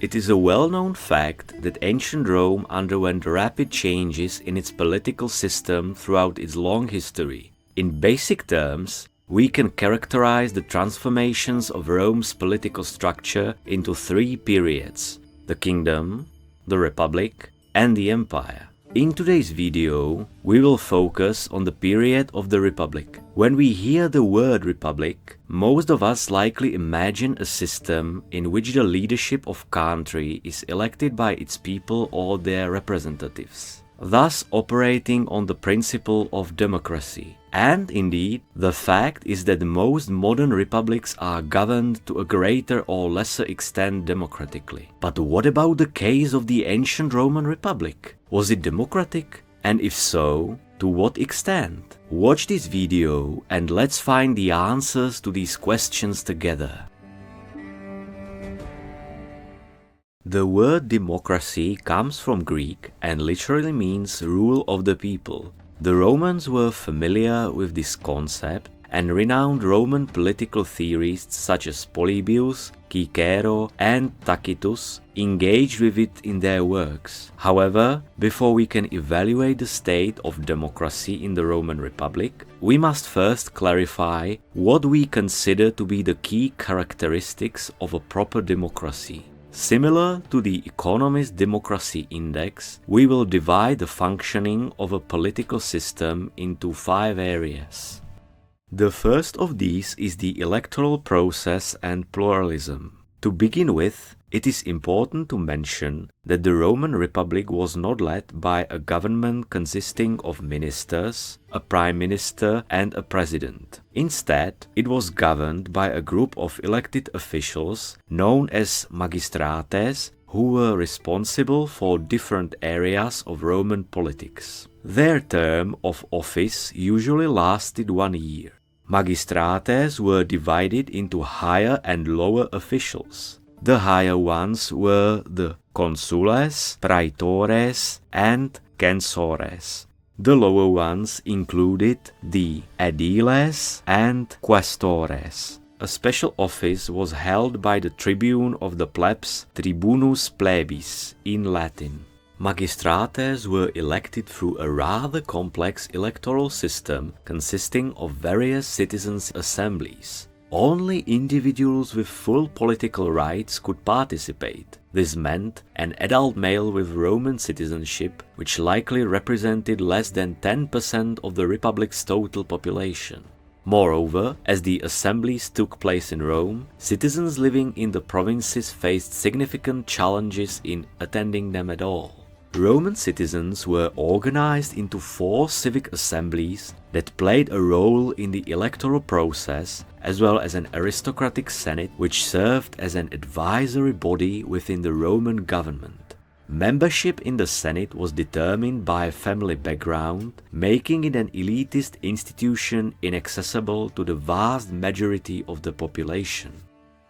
It is a well-known fact that ancient Rome underwent rapid changes in its political system throughout its long history. In basic terms, we can characterize the transformations of Rome's political structure into three periods: the kingdom, the republic, and the empire. In today's video, we will focus on the period of the Republic. When we hear the word Republic, most of us likely imagine a system in which the leadership of country is elected by its people or their representatives, thus operating on the principle of democracy. And indeed, the fact is that most modern republics are governed to a greater or lesser extent democratically. But what about the case of the ancient Roman Republic? Was it democratic? And if so, to what extent? Watch this video and let's find the answers to these questions together. The word democracy comes from Greek and literally means rule of the people. The Romans were familiar with this concept, and renowned Roman political theorists such as Polybius, Cicero, and Tacitus engaged with it in their works. However, before we can evaluate the state of democracy in the Roman Republic, we must first clarify what we consider to be the key characteristics of a proper democracy. Similar to the Economist Democracy Index, we will divide the functioning of a political system into 5 areas. The first of these is the electoral process and pluralism. To begin with, it is important to mention that the Roman Republic was not led by a government consisting of ministers, a prime minister, and a president. Instead, it was governed by a group of elected officials known as magistrates, who were responsible for different areas of Roman politics. Their term of office usually lasted 1 year. Magistrates were divided into higher and lower officials. The higher ones were the consules, praetores, and censores. The lower ones included the aediles and quaestores. A special office was held by the tribune of the plebs, tribunus plebis, in Latin. Magistrates were elected through a rather complex electoral system consisting of various citizens' assemblies. Only individuals with full political rights could participate. This meant an adult male with Roman citizenship, which likely represented less than 10% of the Republic's total population. Moreover, as the assemblies took place in Rome, citizens living in the provinces faced significant challenges in attending them at all. Roman citizens were organized into 4 civic assemblies that played a role in the electoral process, as well as an aristocratic senate which served as an advisory body within the Roman government. Membership in the senate was determined by family background, making it an elitist institution inaccessible to the vast majority of the population.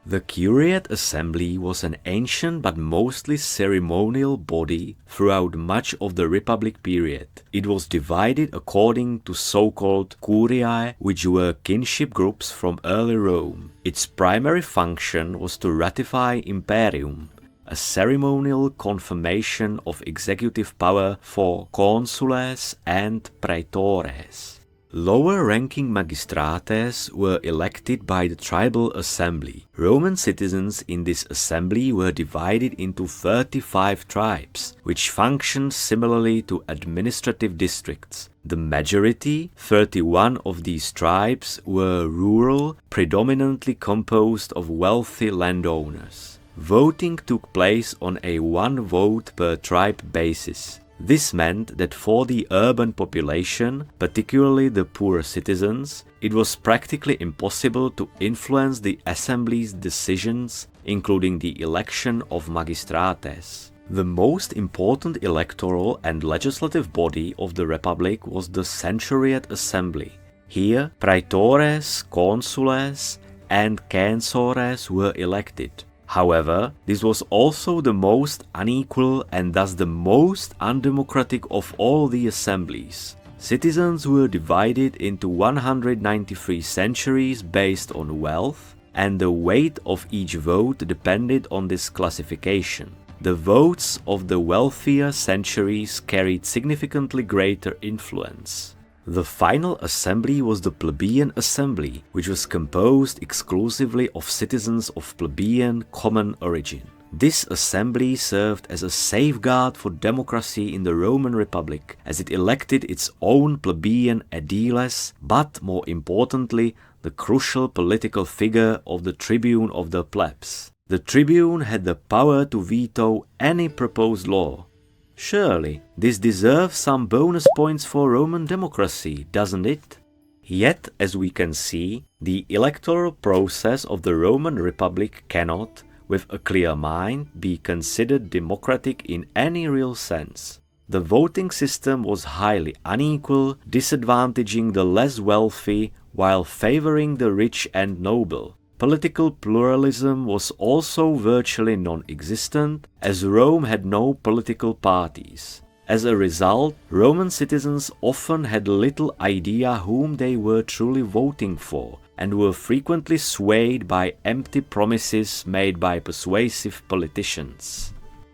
The Curiate Assembly was an ancient but mostly ceremonial body throughout much of the Republic period. It was divided according to so-called curiae, which were kinship groups from early Rome. Its primary function was to ratify imperium, a ceremonial confirmation of executive power for consules and praetores. Lower-ranking magistrates were elected by the tribal assembly. Roman citizens in this assembly were divided into 35 tribes, which functioned similarly to administrative districts. The majority, 31 of these tribes, were rural, predominantly composed of wealthy landowners. Voting took place on a 1 vote per tribe basis. This meant that for the urban population, particularly the poor citizens, it was practically impossible to influence the assembly's decisions, including the election of magistrates. The most important electoral and legislative body of the Republic was the Centuriate Assembly. Here, praetores, consules, and censores were elected. However, this was also the most unequal and thus the most undemocratic of all the assemblies. Citizens were divided into 193 centuries based on wealth, and the weight of each vote depended on this classification. The votes of the wealthier centuries carried significantly greater influence. The final assembly was the plebeian assembly, which was composed exclusively of citizens of plebeian common origin. This assembly served as a safeguard for democracy in the Roman Republic, as it elected its own plebeian aediles, but more importantly, the crucial political figure of the tribune of the plebs. The tribune had the power to veto any proposed law. Surely, this deserves some bonus points for Roman democracy, doesn't it? Yet, as we can see, the electoral process of the Roman Republic cannot, with a clear mind, be considered democratic in any real sense. The voting system was highly unequal, disadvantaging the less wealthy while favoring the rich and noble. Political pluralism was also virtually non-existent, as Rome had no political parties. As a result, Roman citizens often had little idea whom they were truly voting for, and were frequently swayed by empty promises made by persuasive politicians.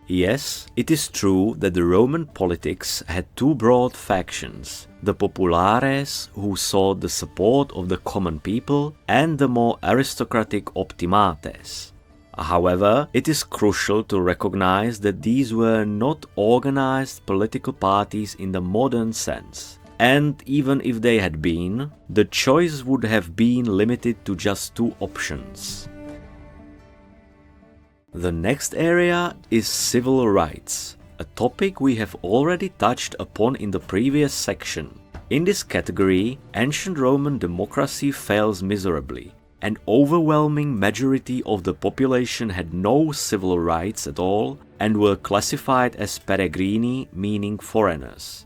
Yes, it is true that the Roman politics had two broad factions, the populares, who sought the support of the common people, and the more aristocratic optimates. However, it is crucial to recognize that these were not organized political parties in the modern sense. And even if they had been, the choice would have been limited to just two options. The next area is civil rights, a topic we have already touched upon in the previous section. In this category, ancient Roman democracy fails miserably. An overwhelming majority of the population had no civil rights at all and were classified as peregrini, meaning foreigners.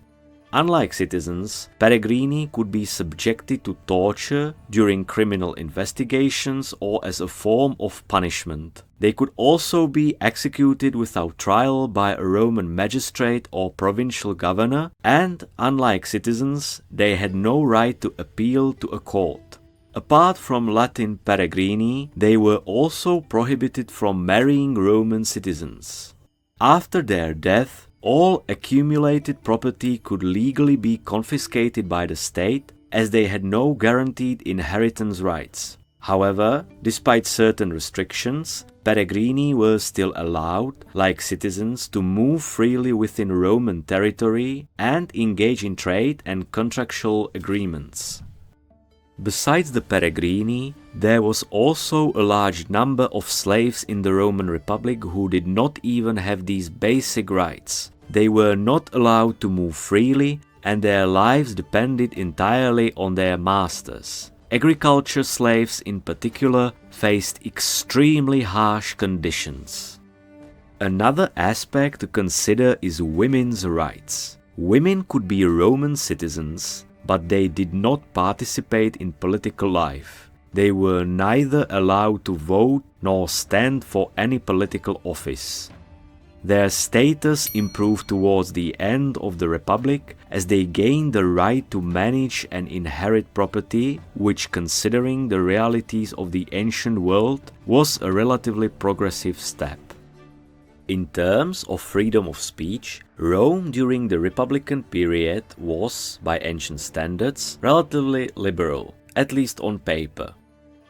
Unlike citizens, peregrini could be subjected to torture during criminal investigations or as a form of punishment. They could also be executed without trial by a Roman magistrate or provincial governor, and, unlike citizens, they had no right to appeal to a court. Apart from Latin peregrini, they were also prohibited from marrying Roman citizens. After their death, all accumulated property could legally be confiscated by the state, as they had no guaranteed inheritance rights. However, despite certain restrictions, peregrini were still allowed, like citizens, to move freely within Roman territory and engage in trade and contractual agreements. Besides the peregrini, there was also a large number of slaves in the Roman Republic who did not even have these basic rights. They were not allowed to move freely, and their lives depended entirely on their masters. Agriculture slaves in particular faced extremely harsh conditions. Another aspect to consider is women's rights. Women could be Roman citizens, but they did not participate in political life. They were neither allowed to vote nor stand for any political office. Their status improved towards the end of the Republic as they gained the right to manage and inherit property, which, considering the realities of the ancient world, was a relatively progressive step. In terms of freedom of speech, Rome during the Republican period was, by ancient standards, relatively liberal, at least on paper.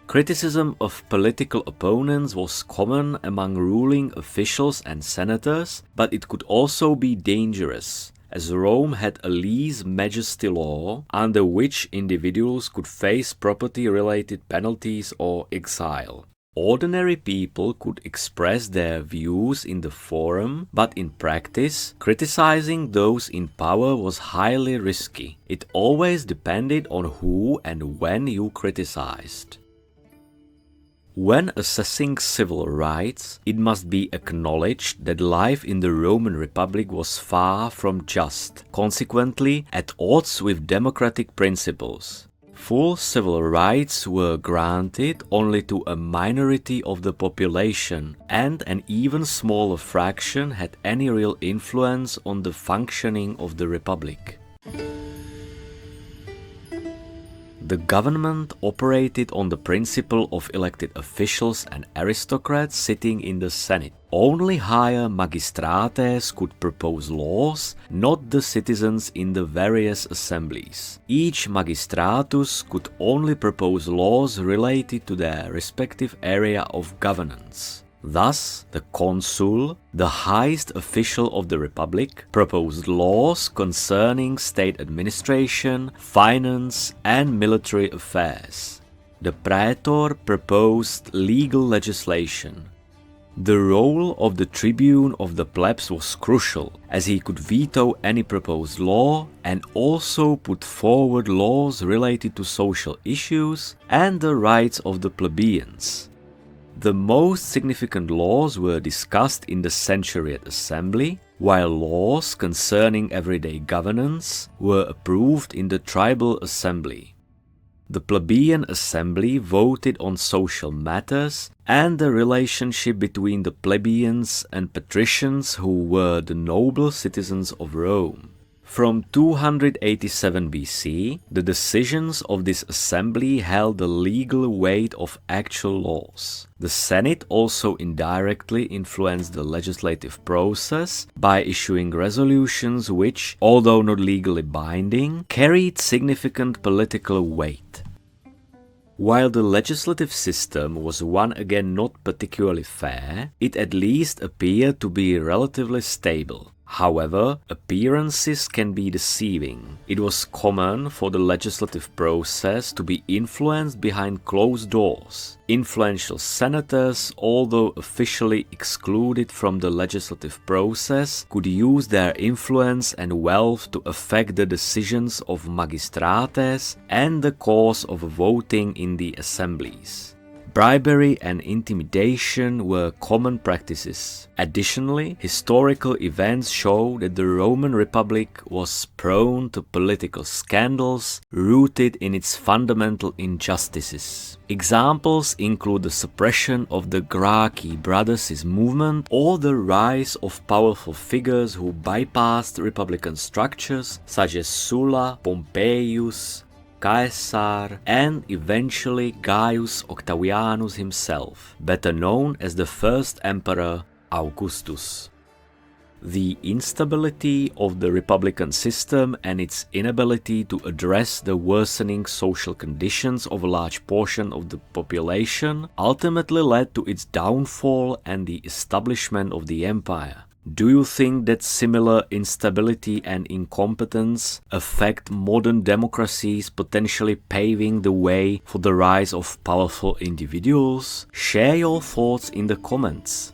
Criticism of political opponents was common among ruling officials and senators, but it could also be dangerous, as Rome had a lese majesty law under which individuals could face property-related penalties or exile. Ordinary people could express their views in the forum, but in practice, criticizing those in power was highly risky. It always depended on who and when you criticized. When assessing civil rights, it must be acknowledged that life in the Roman Republic was far from just, consequently at odds with democratic principles. Full civil rights were granted only to a minority of the population, and an even smaller fraction had any real influence on the functioning of the Republic. The government operated on the principle of elected officials and aristocrats sitting in the Senate. Only higher magistrates could propose laws, not the citizens in the various assemblies. Each magistratus could only propose laws related to their respective area of governance. Thus, the consul, the highest official of the Republic, proposed laws concerning state administration, finance, and military affairs. The praetor proposed legal legislation. The role of the tribune of the plebs was crucial, as he could veto any proposed law and also put forward laws related to social issues and the rights of the plebeians. The most significant laws were discussed in the Centuriate Assembly, while laws concerning everyday governance were approved in the Tribal Assembly. The Plebeian Assembly voted on social matters and the relationship between the plebeians and patricians who were the noble citizens of Rome. From 287 BC, the decisions of this assembly held the legal weight of actual laws. The Senate also indirectly influenced the legislative process by issuing resolutions which, although not legally binding, carried significant political weight. While the legislative system was one again not particularly fair, it at least appeared to be relatively stable. However, appearances can be deceiving. It was common for the legislative process to be influenced behind closed doors. Influential senators, although officially excluded from the legislative process, could use their influence and wealth to affect the decisions of magistrates and the course of voting in the assemblies. Bribery and intimidation were common practices. Additionally, historical events show that the Roman Republic was prone to political scandals rooted in its fundamental injustices. Examples include the suppression of the Gracchi Brothers' movement or the rise of powerful figures who bypassed republican structures such as Sulla, Pompeius, Caesar, and eventually Gaius Octavianus himself, better known as the first emperor Augustus. The instability of the republican system and its inability to address the worsening social conditions of a large portion of the population ultimately led to its downfall and the establishment of the empire. Do you think that similar instability and incompetence affect modern democracies, potentially paving the way for the rise of powerful individuals? Share your thoughts in the comments.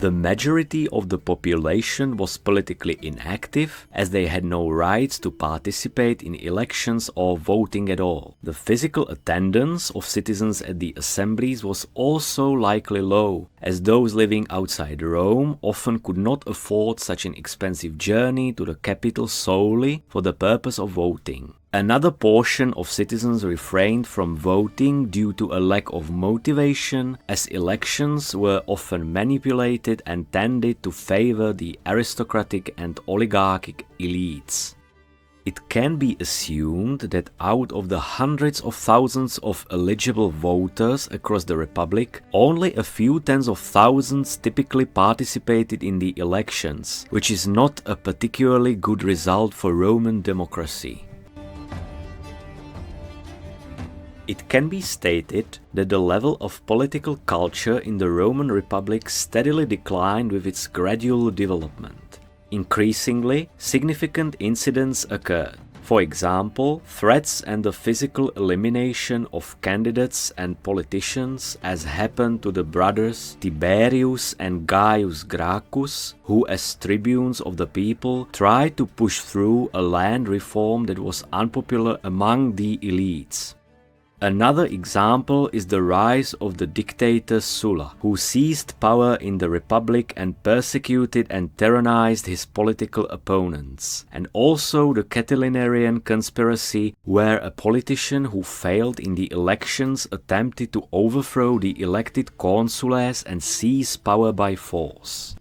The majority of the population was politically inactive, as they had no rights to participate in elections or voting at all. The physical attendance of citizens at the assemblies was also likely low, as those living outside Rome often could not afford such an expensive journey to the capital solely for the purpose of voting. Another portion of citizens refrained from voting due to a lack of motivation, as elections were often manipulated and tended to favor the aristocratic and oligarchic elites. It can be assumed that out of the hundreds of thousands of eligible voters across the Republic, only a few tens of thousands typically participated in the elections, which is not a particularly good result for Roman democracy. It can be stated that the level of political culture in the Roman Republic steadily declined with its gradual development. Increasingly, significant incidents occurred. For example, threats and the physical elimination of candidates and politicians, as happened to the brothers Tiberius and Gaius Gracchus, who as tribunes of the people tried to push through a land reform that was unpopular among the elites. Another example is the rise of the dictator Sulla, who seized power in the Republic and persecuted and tyrannized his political opponents, and also the Catilinarian conspiracy, where a politician who failed in the elections attempted to overthrow the elected consules and seize power by force.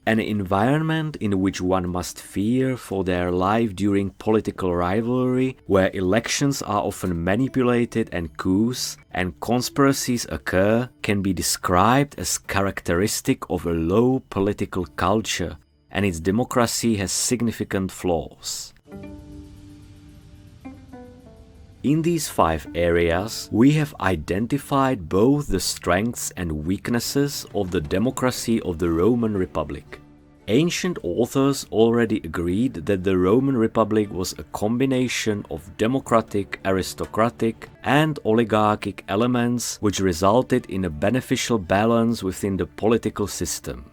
An environment in which one must fear for their life during political rivalry, where elections are often manipulated and coups and conspiracies occur, can be described as characteristic of a low political culture, and its democracy has significant flaws. In these 5 areas, we have identified both the strengths and weaknesses of the democracy of the Roman Republic. Ancient authors already agreed that the Roman Republic was a combination of democratic, aristocratic, and oligarchic elements which resulted in a beneficial balance within the political system.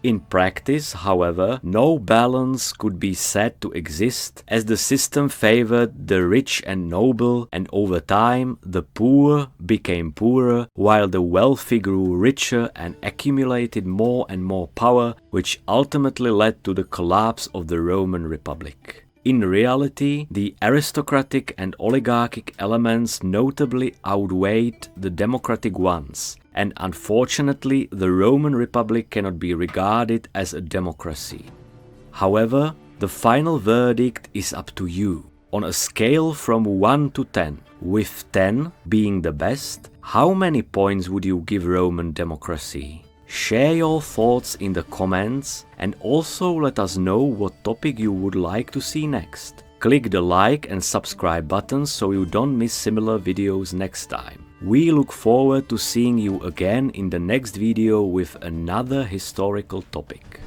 In practice, however, no balance could be said to exist, as the system favored the rich and noble, and over time the poor became poorer while the wealthy grew richer and accumulated more and more power, which ultimately led to the collapse of the Roman Republic. In reality, the aristocratic and oligarchic elements notably outweighed the democratic ones, and unfortunately the Roman Republic cannot be regarded as a democracy. However, the final verdict is up to you. On a scale from 1 to 10, with 10 being the best, how many points would you give Roman democracy? Share your thoughts in the comments and also let us know what topic you would like to see next. Click the like and subscribe buttons so you don't miss similar videos next time. We look forward to seeing you again in the next video with another historical topic.